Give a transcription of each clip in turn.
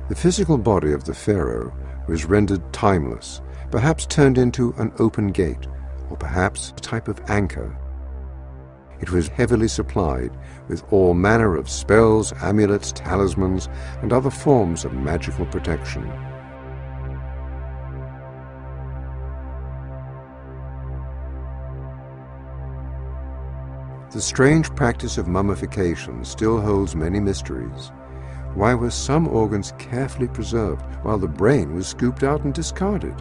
The physical body of the pharaoh was rendered timeless, perhaps turned into an open gate, or perhaps a type of anchor. It was heavily supplied with all manner of spells, amulets, talismans, and other forms of magical protection. The strange practice of mummification still holds many mysteries. Why were some organs carefully preserved while the brain was scooped out and discarded?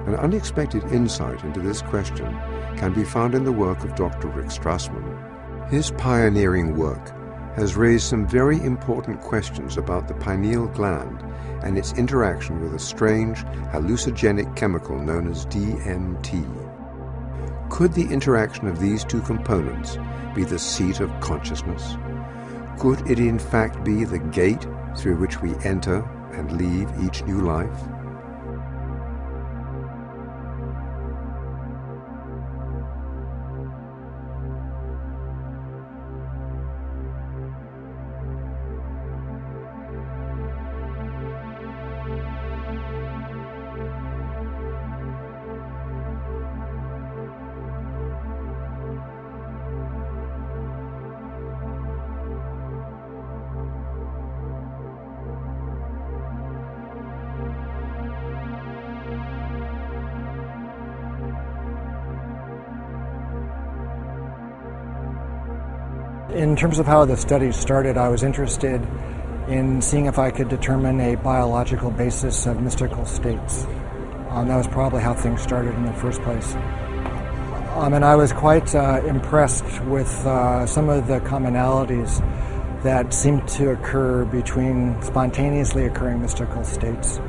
An unexpected insight into this question can be found in the work of Dr. Rick Strassman. His pioneering work has raised some very important questions about the pineal gland and its interaction with a strange hallucinogenic chemical known as DMT. Could the interaction of these two components be the seat of consciousness? Could it in fact be the gate through which we enter and leave each new life? In terms of how the study started, I was interested in seeing if I could determine a biological basis of mystical states. That was probably how things started in the first place. And I was quite impressed with some of the commonalities that seemed to occur between spontaneously occurring mystical states,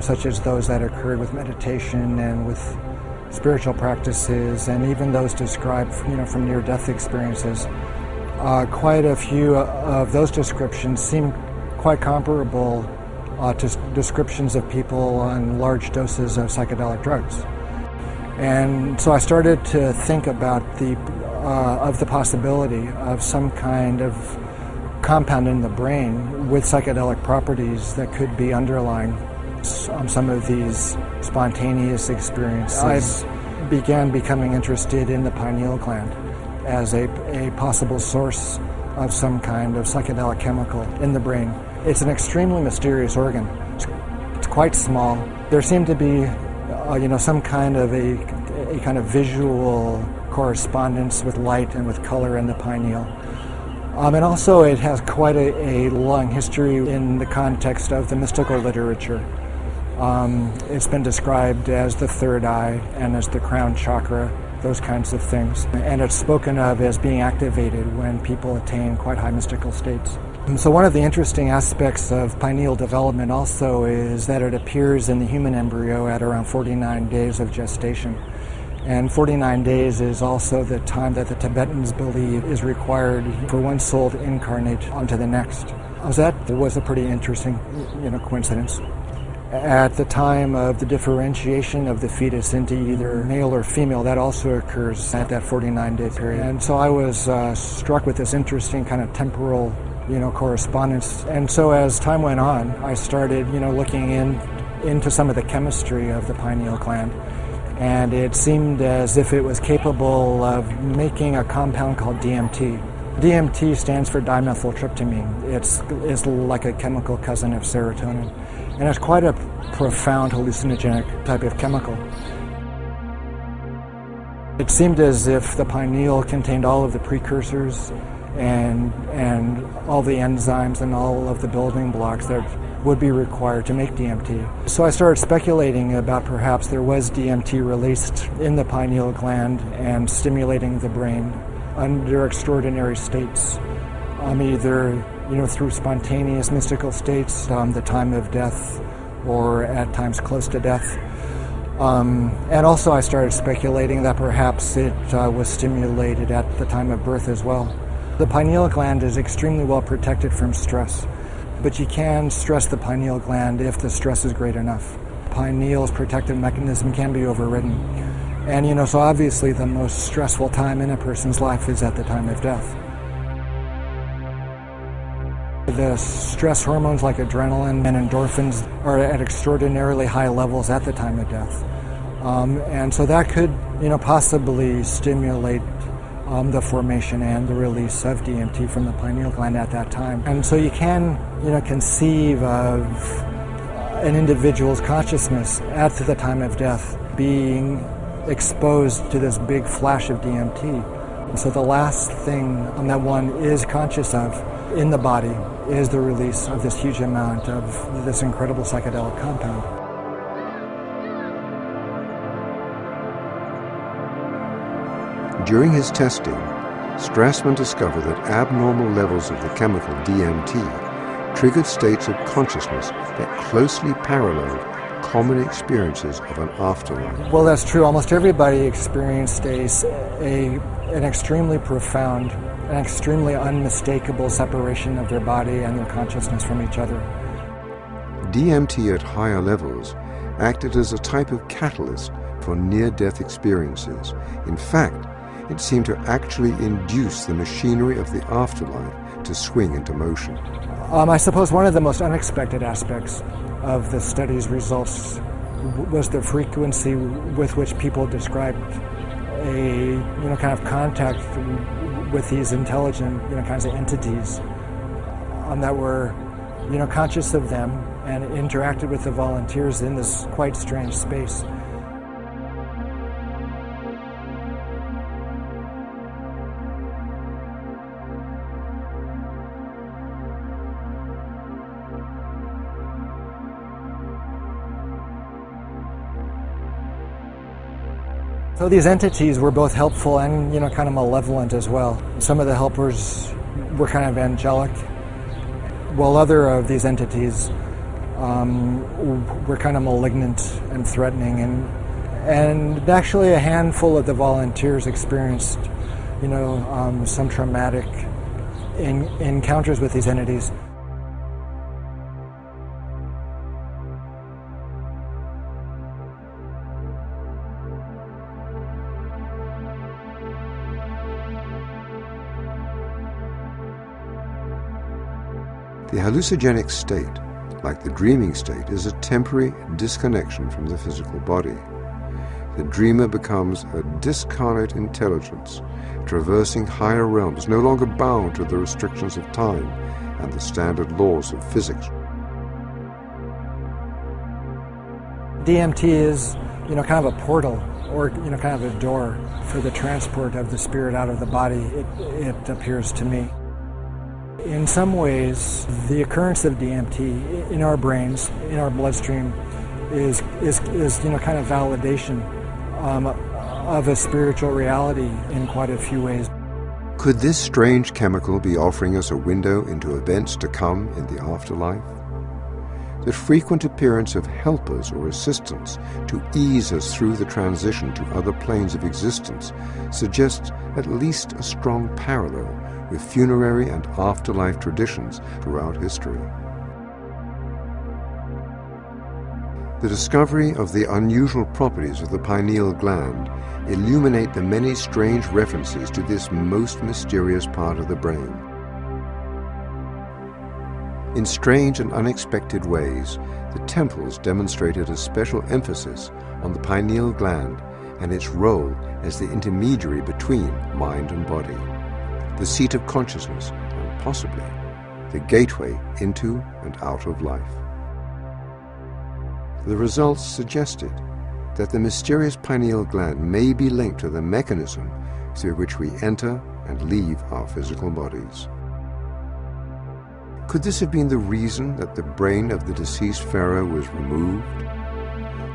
such as those that occurred with meditation and with spiritual practices, and even those described, from near-death experiences. Quite a few of those descriptions seem quite comparable to descriptions of people on large doses of psychedelic drugs. And so I started to think about the possibility of some kind of compound in the brain with psychedelic properties that could be underlying some of these spontaneous experiences. I began becoming interested in the pineal gland as a possible source of some kind of psychedelic chemical in the brain. It's an extremely mysterious organ. It's quite small. There seemed to be, some kind of a kind of visual correspondence with light and with color in the pineal. And also it has quite a long history in the context of the mystical literature. It's been described as the third eye and as the crown chakra, those kinds of things. And it's spoken of as being activated when people attain quite high mystical states. And so one of the interesting aspects of pineal development also is that it appears in the human embryo at around 49 days of gestation. And 49 days is also the time that the Tibetans believe is required for one soul to incarnate onto the next. That was a pretty interesting, coincidence. At the time of the differentiation of the fetus into either male or female, that also occurs at that 49-day period. And so I was struck with this interesting kind of temporal, correspondence. And so as time went on, I started, looking into some of the chemistry of the pineal gland. And it seemed as if it was capable of making a compound called DMT. DMT stands for dimethyltryptamine. It's like a chemical cousin of serotonin. And it's quite a profound hallucinogenic type of chemical. It seemed as if the pineal contained all of the precursors and all the enzymes and all of the building blocks that would be required to make DMT. So I started speculating about perhaps there was DMT released in the pineal gland and stimulating the brain under extraordinary states, either through spontaneous mystical states, the time of death, or at times close to death. And also I started speculating that perhaps it was stimulated at the time of birth as well. The pineal gland is extremely well protected from stress, but you can stress the pineal gland if the stress is great enough. Pineal's protective mechanism can be overridden. And so obviously the most stressful time in a person's life is at the time of death. The stress hormones like adrenaline and endorphins are at extraordinarily high levels at the time of death. And so that could, possibly stimulate the formation and the release of DMT from the pineal gland at that time. And so you can, conceive of an individual's consciousness at the time of death being exposed to this big flash of DMT. And so the last thing that one is conscious of in the body is the release of this huge amount of this incredible psychedelic compound. During his testing, Strassman discovered that abnormal levels of the chemical DMT triggered states of consciousness that closely paralleled common experiences of an afterlife. Well, that's true. Almost everybody experienced an extremely profound, an extremely unmistakable separation of their body and their consciousness from each other. DMT at higher levels acted as a type of catalyst for near-death experiences. In fact, it seemed to actually induce the machinery of the afterlife to swing into motion. I suppose one of the most unexpected aspects of the study's results was the frequency with which people described a kind of contact with these intelligent kinds of entities that were conscious of them and interacted with the volunteers in this quite strange space. So these entities were both helpful and, kind of malevolent as well. Some of the helpers were kind of angelic, while other of these entities were kind of malignant and threatening. And actually a handful of the volunteers experienced, some traumatic encounters with these entities. The hallucinogenic state, like the dreaming state, is a temporary disconnection from the physical body. The dreamer becomes a discarnate intelligence, traversing higher realms, no longer bound to the restrictions of time and the standard laws of physics. DMT is, kind of a portal, or, kind of a door for the transport of the spirit out of the body, it appears to me. In some ways, the occurrence of DMT in our brains, in our bloodstream, is kind of validation of a spiritual reality in quite a few ways. Could this strange chemical be offering us a window into events to come in the afterlife? The frequent appearance of helpers or assistants to ease us through the transition to other planes of existence suggests at least a strong parallel with funerary and afterlife traditions throughout history. The discovery of the unusual properties of the pineal gland illuminate the many strange references to this most mysterious part of the brain. In strange and unexpected ways, the temples demonstrated a special emphasis on the pineal gland and its role as the intermediary between mind and body, the seat of consciousness, and possibly the gateway into and out of life. The results suggested that the mysterious pineal gland may be linked to the mechanism through which we enter and leave our physical bodies. Could this have been the reason that the brain of the deceased pharaoh was removed?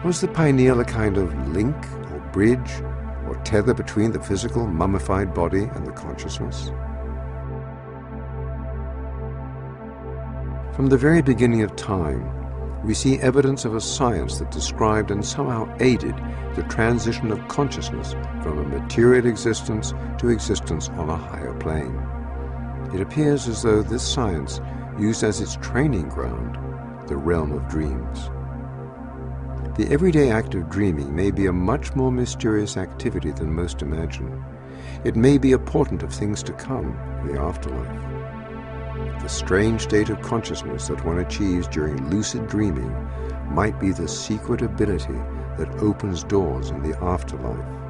Was the pineal a kind of link or bridge or tether between the physical mummified body and the consciousness? From the very beginning of time, we see evidence of a science that described and somehow aided the transition of consciousness from a material existence to existence on a higher plane. It appears as though this science used as its training ground the realm of dreams. The everyday act of dreaming may be a much more mysterious activity than most imagine. It may be a portent of things to come, the afterlife. The strange state of consciousness that one achieves during lucid dreaming might be the secret ability that opens doors in the afterlife.